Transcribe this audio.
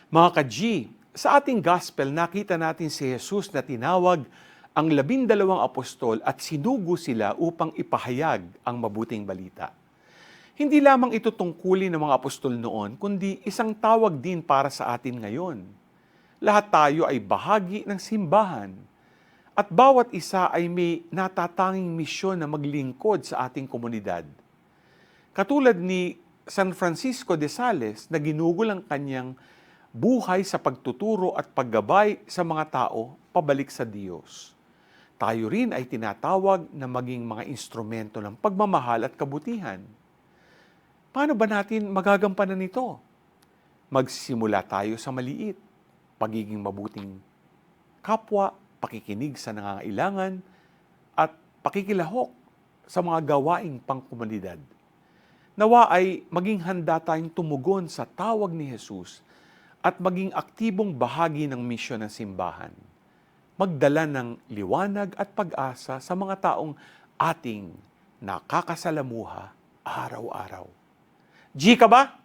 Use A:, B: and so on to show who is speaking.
A: Mga ka-G, sa ating gospel nakita natin si Jesus na tinawag ang 12 apostol at sinugo sila upang ipahayag ang mabuting balita. Hindi lamang ito tungkulin ng mga apostol noon, kundi isang tawag din para sa atin ngayon. Lahat tayo ay bahagi ng simbahan at bawat isa ay may natatanging misyon na maglingkod sa ating komunidad. Katulad ni San Francisco de Sales na ginugol ang kanyang buhay sa pagtuturo at paggabay sa mga tao pabalik sa Diyos. Tayo rin ay tinatawag na maging mga instrumento ng pagmamahal at kabutihan. Paano ba natin magagampanan ito? Magsisimula tayo sa maliit, pagiging mabuting kapwa, pakikinig sa nangangailangan, at pakikilahok sa mga gawaing pangkomunidad. Nawa ay maging handa tayong tumugon sa tawag ni Jesus at maging aktibong bahagi ng misyon ng simbahan. Magdala ng liwanag at pag-asa sa mga taong ating nakakasalamuha araw-araw. G ka ba?